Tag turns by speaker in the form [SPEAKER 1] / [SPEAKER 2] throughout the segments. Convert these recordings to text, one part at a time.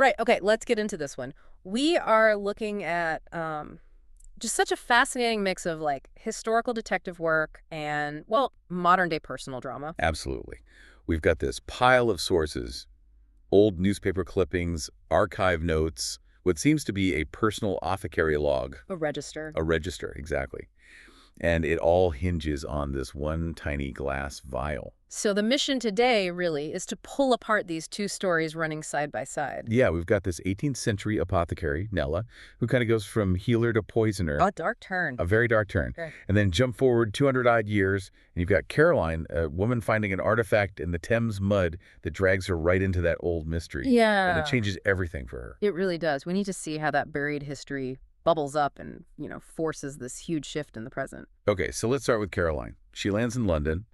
[SPEAKER 1] Right. Okay, let's get into this one. We are looking at just such a fascinating mix of like historical detective work and, well, modern day personal drama.
[SPEAKER 2] Absolutely. We've got this pile of sources, old newspaper clippings, archive notes, what seems to be a personal apothecary log,
[SPEAKER 1] A register.
[SPEAKER 2] a register, exactly. And it all hinges on this one tiny glass vial.
[SPEAKER 1] So the mission today really is to pull apart these two stories running side by side.
[SPEAKER 2] Yeah, we've got this 18th century apothecary, Nella, who kind of goes from healer to poisoner,
[SPEAKER 1] A dark turn.
[SPEAKER 2] a very dark turn.
[SPEAKER 1] Okay.
[SPEAKER 2] And then jump forward 200-odd years, and you've got Caroline, a woman finding an artifact in the Thames mud that drags her right into that old mystery. And
[SPEAKER 1] Yeah.
[SPEAKER 2] it changes everything for her.
[SPEAKER 1] It really does. We need to see how that buried history bubbles up and, forces this huge shift in the present.
[SPEAKER 2] Okay, so let's start with Caroline. She lands in London,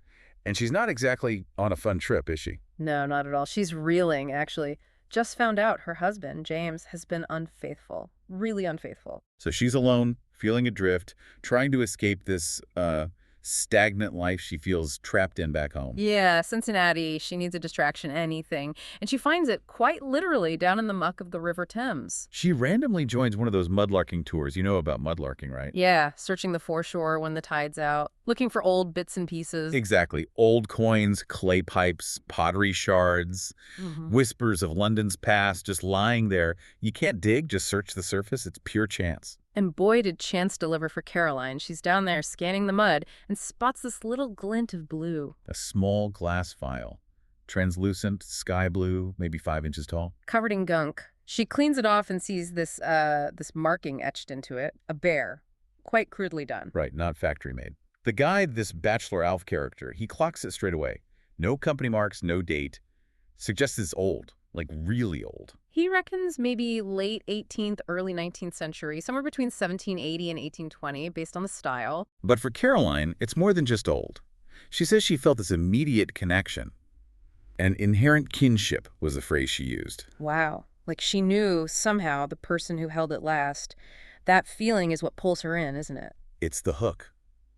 [SPEAKER 2] and she's not exactly on a fun trip, is she?
[SPEAKER 1] No, not at all. She's reeling, actually. Just found out her husband, James, has been unfaithful. Really unfaithful.
[SPEAKER 2] So she's alone, feeling adrift, trying to escape this stagnant life she feels trapped in back home.
[SPEAKER 1] Yeah, Cincinnati. She needs a distraction, anything. And she finds it quite literally down in the muck of the River Thames.
[SPEAKER 2] She randomly joins one of those mudlarking tours. You know about mudlarking, right?
[SPEAKER 1] Yeah, searching the foreshore when the tide's out, looking for old bits and pieces.
[SPEAKER 2] Exactly. Old coins, clay pipes, pottery shards, whispers of London's past just lying there. You can't dig, just search the surface. It's pure chance.
[SPEAKER 1] And boy, did chance deliver for Caroline. She's down there scanning the mud and spots this little glint of blue.
[SPEAKER 2] A small glass vial, translucent, sky blue, maybe 5 inches tall.
[SPEAKER 1] Covered in gunk. She cleans it off and sees this marking etched into it, a bear. Quite crudely done.
[SPEAKER 2] Right, not factory made. The guy, this Bachelor Alf character, he clocks it straight away. No company marks, no date. Suggests it's old, like really old.
[SPEAKER 1] He reckons maybe late 18th, early 19th century, somewhere between 1780 and 1820, based on the style.
[SPEAKER 2] But for Caroline, it's more than just old. She says she felt this immediate connection. An inherent kinship was the phrase she used.
[SPEAKER 1] Wow. Like she knew somehow the person who held it last. That feeling is what pulls her in, isn't it?
[SPEAKER 2] It's the hook.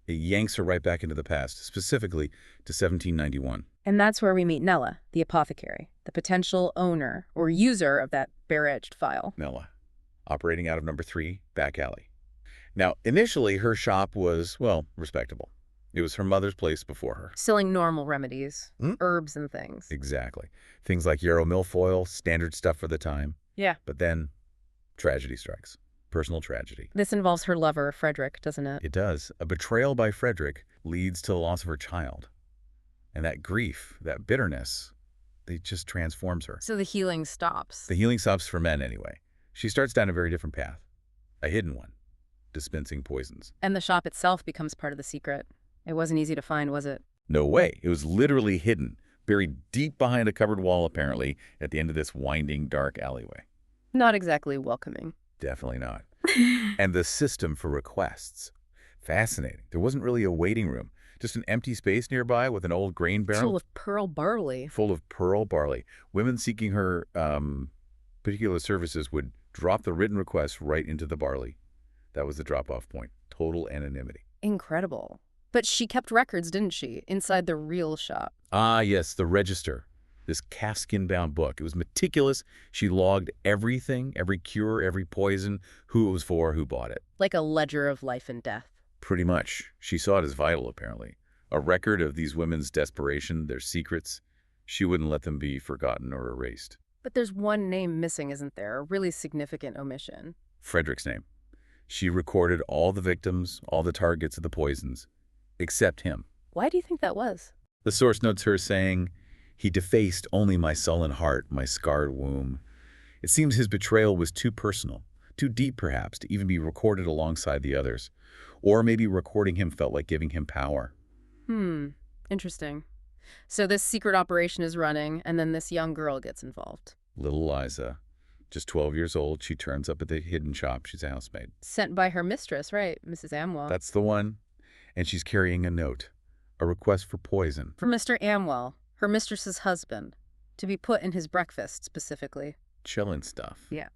[SPEAKER 2] It yanks her right back into the past, specifically to 1791.
[SPEAKER 1] And that's where we meet Nella, the apothecary, the potential owner or user of that bare-edged file.
[SPEAKER 2] Nella, operating out of number 3, back alley. Now, initially, her shop was, well, respectable. It was her mother's place before her.
[SPEAKER 1] Selling normal remedies, herbs and things.
[SPEAKER 2] Exactly. Things like yarrow milfoil, standard stuff for the time.
[SPEAKER 1] Yeah.
[SPEAKER 2] But then, tragedy strikes. Personal tragedy.
[SPEAKER 1] This involves her lover, Frederick, doesn't it?
[SPEAKER 2] It does. A betrayal by Frederick leads to the loss of her child. And that grief, that bitterness, it just transforms her.
[SPEAKER 1] So the healing stops.
[SPEAKER 2] The healing stops for men anyway. She starts down a very different path. A hidden one. Dispensing poisons.
[SPEAKER 1] And the shop itself becomes part of the secret. It wasn't easy to find, was it?
[SPEAKER 2] No way. It was literally hidden, buried deep behind a cupboard wall, apparently, at the end of this winding, dark alleyway.
[SPEAKER 1] Not exactly welcoming.
[SPEAKER 2] Definitely not. And the system for requests. Fascinating. There wasn't really a waiting room. Just an empty space nearby with an old grain barrel.
[SPEAKER 1] Full of pearl barley.
[SPEAKER 2] Full of pearl barley. Women seeking her particular services would drop the written request right into the barley. That was the drop-off point. Total anonymity.
[SPEAKER 1] Incredible. But she kept records, didn't she, inside the real shop?
[SPEAKER 2] Ah, yes, the register. This calfskin-bound book. It was meticulous. She logged everything, every cure, every poison, who it was for, who bought it.
[SPEAKER 1] Like a ledger of life and death.
[SPEAKER 2] Pretty much. She saw it as vital, apparently. A record of these women's desperation, their secrets. She wouldn't let them be forgotten or erased.
[SPEAKER 1] But there's one name missing, isn't there? A really significant omission.
[SPEAKER 2] Frederick's name. She recorded all the victims, all the targets of the poisons, except him.
[SPEAKER 1] Why do you think that was?
[SPEAKER 2] The source notes her saying, "He defaced only my sullen heart, my scarred womb." It seems his betrayal was too personal, too deep perhaps, to even be recorded alongside the others. Or maybe recording him felt like giving him power.
[SPEAKER 1] Interesting. So this secret operation is running, and then this young girl gets involved.
[SPEAKER 2] Little Eliza, just 12 years old, she turns up at the hidden shop. She's a housemaid.
[SPEAKER 1] Sent by her mistress, right, Mrs. Amwell?
[SPEAKER 2] That's the one. And she's carrying a note, a request for poison.
[SPEAKER 1] For Mr. Amwell, her mistress's husband, to be put in his breakfast specifically.
[SPEAKER 2] Chillin' stuff.
[SPEAKER 1] Yeah.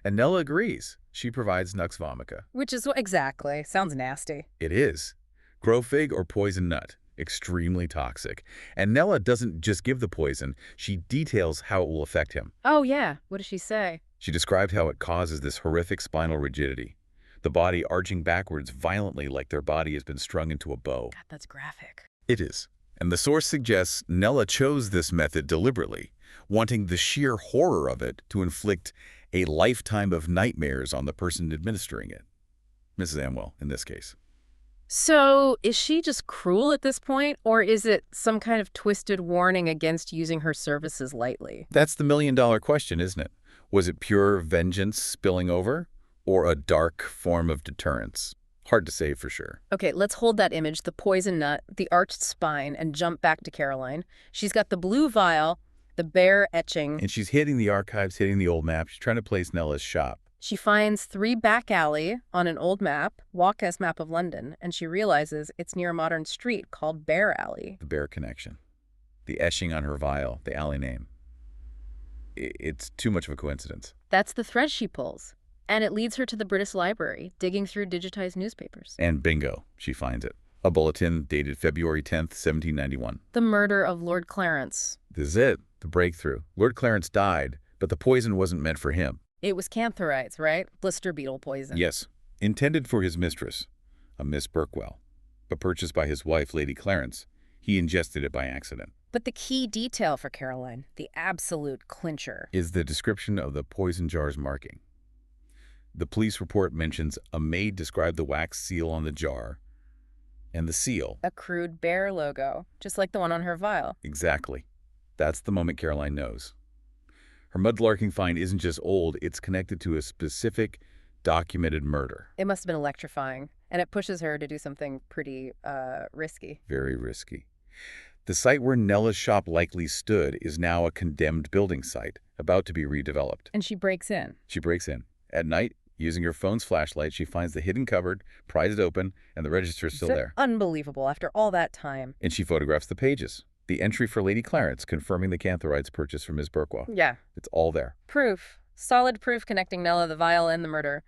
[SPEAKER 2] And Nella agrees. She provides Nux vomica.
[SPEAKER 1] Which is what exactly. Sounds nasty.
[SPEAKER 2] It is. Grow fig or poison nut. extremely toxic. And Nella doesn't just give the poison, she details how it will affect him.
[SPEAKER 1] Oh, yeah. What does she say?
[SPEAKER 2] She described how it causes this horrific spinal rigidity, the body arching backwards violently like their body has been strung into a bow.
[SPEAKER 1] God, that's graphic.
[SPEAKER 2] It is. And the source suggests Nella chose this method deliberately, wanting the sheer horror of it to inflict a lifetime of nightmares on the person administering it. Mrs. Amwell, in this case.
[SPEAKER 1] So, is she just cruel at this point, or is it some kind of twisted warning against using her services lightly?
[SPEAKER 2] That's the million-dollar question, isn't it? Was it pure vengeance spilling over, or a dark form of deterrence? Hard to say for sure.
[SPEAKER 1] Okay, let's hold that image, the poison nut, the arched spine, and jump back to Caroline. She's got the blue vial, the bear etching.
[SPEAKER 2] And she's hitting the archives, hitting the old map. She's trying to place Nella's shop.
[SPEAKER 1] She finds 3 back alley on an old map, Walker's map of London, and she realizes it's near a modern street called Bear Alley.
[SPEAKER 2] The bear connection. The etching on her vial, the alley name. It's too much of a coincidence.
[SPEAKER 1] That's the thread she pulls. And it leads her to the British Library, digging through digitized newspapers.
[SPEAKER 2] And bingo, she finds it. A bulletin dated February 10th, 1791.
[SPEAKER 1] The murder of Lord Clarence.
[SPEAKER 2] This is it, the breakthrough. Lord Clarence died, but the poison wasn't meant for him.
[SPEAKER 1] It was cantharides, right? Blister beetle poison.
[SPEAKER 2] Yes, intended for his mistress, a Miss Birkwell, but purchased by his wife, Lady Clarence. He ingested it by accident.
[SPEAKER 1] But the key detail for Caroline, the absolute clincher,
[SPEAKER 2] is the description of the poison jar's marking. The police report mentions a maid described the wax seal on the jar, and the seal.
[SPEAKER 1] A crude bear logo, just like the one on her vial.
[SPEAKER 2] Exactly. That's the moment Caroline knows. Her mudlarking find isn't just old, it's connected to a specific, documented murder.
[SPEAKER 1] It must have been electrifying, and it pushes her to do something pretty, risky.
[SPEAKER 2] Very risky. The site where Nella's shop likely stood is now a condemned building site, about to be redeveloped.
[SPEAKER 1] And she breaks in.
[SPEAKER 2] She breaks in. At night, using her phone's flashlight, she finds the hidden cupboard, pries it open, and the register is still there.
[SPEAKER 1] Unbelievable, after all that time.
[SPEAKER 2] And she photographs the pages. The entry for Lady Clarence confirming the cantharides purchased from Ms. Birkwell.
[SPEAKER 1] Yeah.
[SPEAKER 2] It's all there.
[SPEAKER 1] Proof. Solid proof connecting Nella, the vial, and the murder.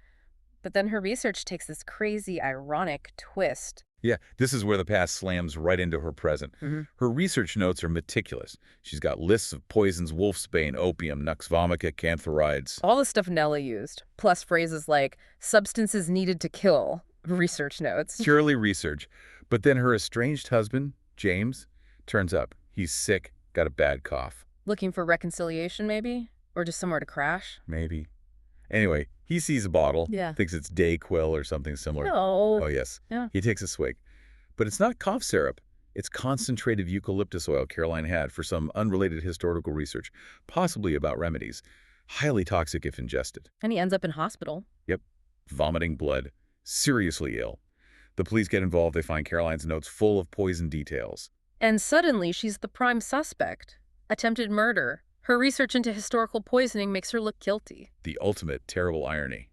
[SPEAKER 1] But then her research takes this crazy, ironic twist.
[SPEAKER 2] Yeah, this is where the past slams right into her present. Her research notes are meticulous. She's got lists of poisons, wolfsbane, opium, nux vomica, cantharides.
[SPEAKER 1] All the stuff Nella used, plus phrases like substances needed to kill, research notes.
[SPEAKER 2] Purely research. But then her estranged husband, James, turns up. He's sick, got a bad cough.
[SPEAKER 1] Looking for reconciliation, maybe? Or just somewhere to crash?
[SPEAKER 2] Maybe. Anyway, he sees a bottle, thinks it's Dayquil or something similar.
[SPEAKER 1] No.
[SPEAKER 2] Oh, yes.
[SPEAKER 1] Yeah.
[SPEAKER 2] He takes a swig. But it's not cough syrup. It's concentrated eucalyptus oil Caroline had for some unrelated historical research, possibly about remedies. Highly toxic if ingested.
[SPEAKER 1] And he ends up in hospital.
[SPEAKER 2] Yep. Vomiting blood. Seriously ill. The police get involved. They find Caroline's notes full of poison details.
[SPEAKER 1] And suddenly she's the prime suspect. Attempted murder. Her research into historical poisoning makes her look guilty.
[SPEAKER 2] The ultimate terrible irony.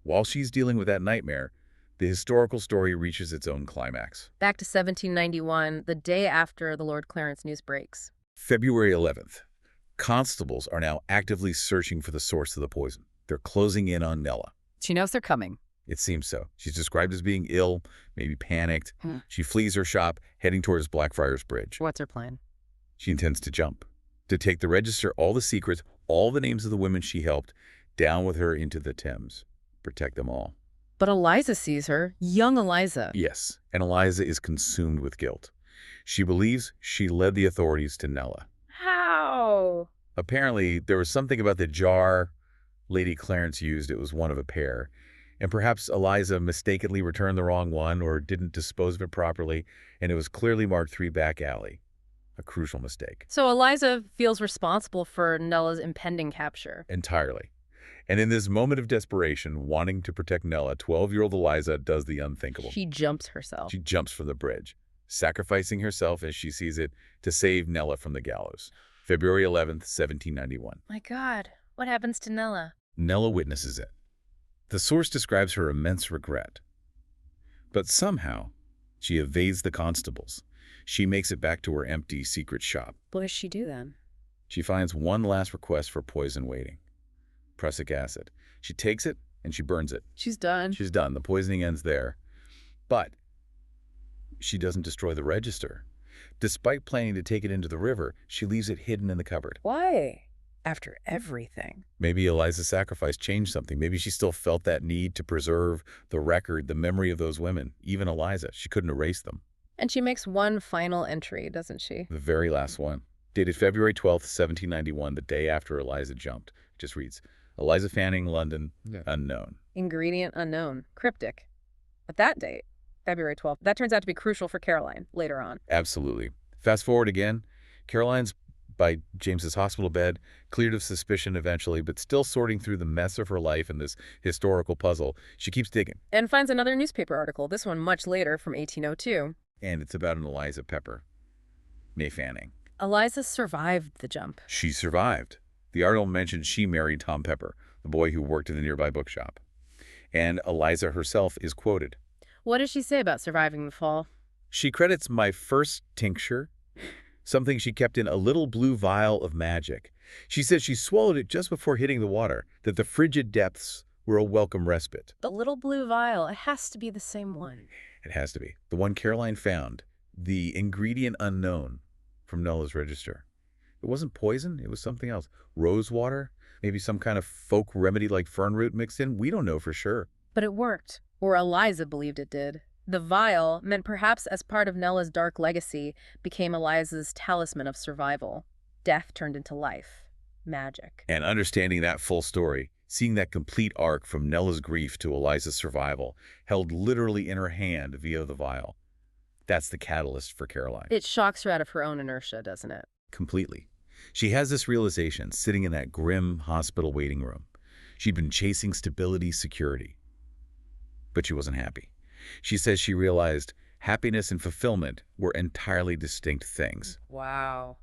[SPEAKER 2] While she's dealing with that nightmare, the historical story reaches its own climax.
[SPEAKER 1] Back to 1791, the day after the Lord Clarence news breaks.
[SPEAKER 2] February 11th. Constables are now actively searching for the source of the poison. They're closing in on Nella.
[SPEAKER 1] She knows they're coming.
[SPEAKER 2] It seems so. She's described as being ill, maybe panicked. She flees her shop, heading towards Blackfriars Bridge.
[SPEAKER 1] What's her plan?
[SPEAKER 2] She intends to jump, to take the register, all the secrets, all the names of the women she helped, down with her into the Thames. Protect them all.
[SPEAKER 1] But Eliza sees her, young Eliza.
[SPEAKER 2] Yes, and Eliza is consumed with guilt. She believes she led the authorities to Nella.
[SPEAKER 1] How?
[SPEAKER 2] Apparently, there was something about the jar Lady Clarence used. It was one of a pair. And perhaps Eliza mistakenly returned the wrong one or didn't dispose of it properly, and it was clearly marked 3 back alley. A crucial mistake.
[SPEAKER 1] So Eliza feels responsible for Nella's impending capture.
[SPEAKER 2] Entirely. And in this moment of desperation, wanting to protect Nella, 12-year-old Eliza does the unthinkable.
[SPEAKER 1] She jumps herself.
[SPEAKER 2] She jumps from the bridge, sacrificing herself as she sees it to save Nella from the gallows. February 11th, 1791.
[SPEAKER 1] My God, what happens to Nella?
[SPEAKER 2] Nella witnesses it. The source describes her immense regret. But somehow, she evades the constables. She makes it back to her empty secret shop.
[SPEAKER 1] What does she do then?
[SPEAKER 2] She finds one last request for poison waiting. Prussic acid. She takes it and she burns it.
[SPEAKER 1] She's done.
[SPEAKER 2] She's done. The poisoning ends there. But She doesn't destroy the register. Despite planning to take it into the river, she leaves it hidden in the cupboard.
[SPEAKER 1] Why? After everything.
[SPEAKER 2] Maybe Eliza's sacrifice changed something. Maybe she still felt that need to preserve the record, the memory of those women. Even Eliza, she couldn't erase them.
[SPEAKER 1] And she makes one final entry, doesn't she?
[SPEAKER 2] The very last one, dated February 12th, 1791, the day after Eliza jumped, just reads, Eliza Fanning, London, unknown.
[SPEAKER 1] Ingredient unknown. Cryptic. But that date, February 12th, that turns out to be crucial for Caroline later on.
[SPEAKER 2] Absolutely. Fast forward again, Caroline's by James's hospital bed, cleared of suspicion eventually, but still sorting through the mess of her life in this historical puzzle. She keeps digging.
[SPEAKER 1] And finds another newspaper article, this one much later from 1802.
[SPEAKER 2] And it's about an Eliza Pepper, May Fanning.
[SPEAKER 1] Eliza survived the jump.
[SPEAKER 2] She survived. The article mentioned she married Tom Pepper, the boy who worked in the nearby bookshop. And Eliza herself is quoted.
[SPEAKER 1] What does she say about surviving the fall?
[SPEAKER 2] She credits my first tincture, something she kept in a little blue vial of magic. She says she swallowed it just before hitting the water, that the frigid depths were a welcome respite.
[SPEAKER 1] The little blue vial, it has to be the same one.
[SPEAKER 2] It has to be. The one Caroline found, the ingredient unknown from Nella's register. It wasn't poison, it was something else. Rose water, maybe some kind of folk remedy like fern root mixed in. We don't know for sure.
[SPEAKER 1] But it worked, or Eliza believed it did. The vial, meant perhaps as part of Nella's dark legacy, became Eliza's talisman of survival. Death turned into life. Magic.
[SPEAKER 2] And understanding that full story, seeing that complete arc from Nella's grief to Eliza's survival, held literally in her hand via the vial. That's the catalyst for Caroline.
[SPEAKER 1] It shocks her out of her own inertia, doesn't it?
[SPEAKER 2] Completely. She has this realization sitting in that grim hospital waiting room. She'd been chasing stability, security. But she wasn't happy. She says she realized happiness and fulfillment were entirely distinct things.
[SPEAKER 1] Wow.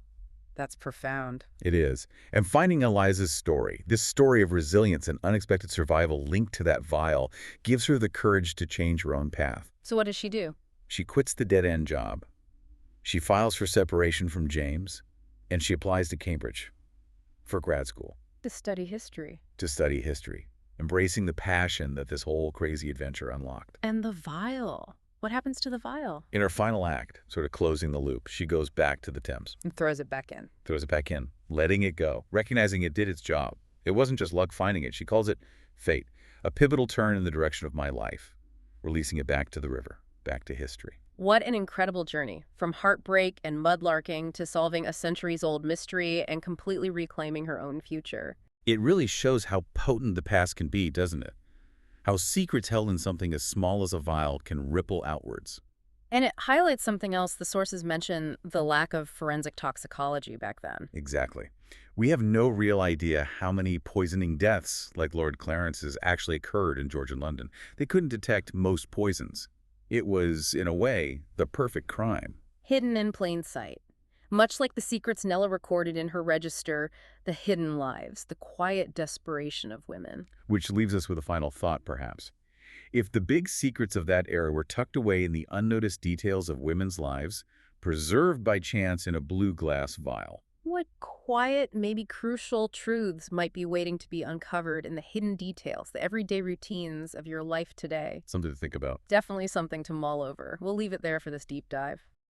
[SPEAKER 1] That's profound.
[SPEAKER 2] It is. And finding Eliza's story, this story of resilience and unexpected survival linked to that vial, gives her the courage to change her own path.
[SPEAKER 1] So what does she do?
[SPEAKER 2] She quits the dead-end job. She files for separation from James, and she applies to Cambridge for grad school.
[SPEAKER 1] To study history.
[SPEAKER 2] To study history, embracing the passion that this whole crazy adventure unlocked.
[SPEAKER 1] And the vial. What happens to the vial?
[SPEAKER 2] In her final act, sort of closing the loop, she goes back to the Thames.
[SPEAKER 1] And throws it back in.
[SPEAKER 2] Throws it back in, letting it go, recognizing it did its job. It wasn't just luck finding it. She calls it fate, a pivotal turn in the direction of my life, releasing it back to the river, back to history.
[SPEAKER 1] What an incredible journey, from heartbreak and mudlarking to solving a centuries-old mystery and completely reclaiming her own future.
[SPEAKER 2] It really shows how potent the past can be, doesn't it? How secrets held in something as small as a vial can ripple outwards.
[SPEAKER 1] And it highlights something else. The sources mention the lack of forensic toxicology back then.
[SPEAKER 2] Exactly. We have no real idea how many poisoning deaths, like Lord Clarence's, actually occurred in Georgian London. They couldn't detect most poisons. It was, in a way, the perfect crime.
[SPEAKER 1] Hidden in plain sight. Much like the secrets Nella recorded in her register, the hidden lives, the quiet desperation of women.
[SPEAKER 2] Which leaves us with a final thought, perhaps. If the big secrets of that era were tucked away in the unnoticed details of women's lives, preserved by chance in a blue glass vial,
[SPEAKER 1] what quiet, maybe crucial truths might be waiting to be uncovered in the hidden details, the everyday routines of your life today?
[SPEAKER 2] something to think about.
[SPEAKER 1] Definitely something to mull over. We'll leave it there for this deep dive.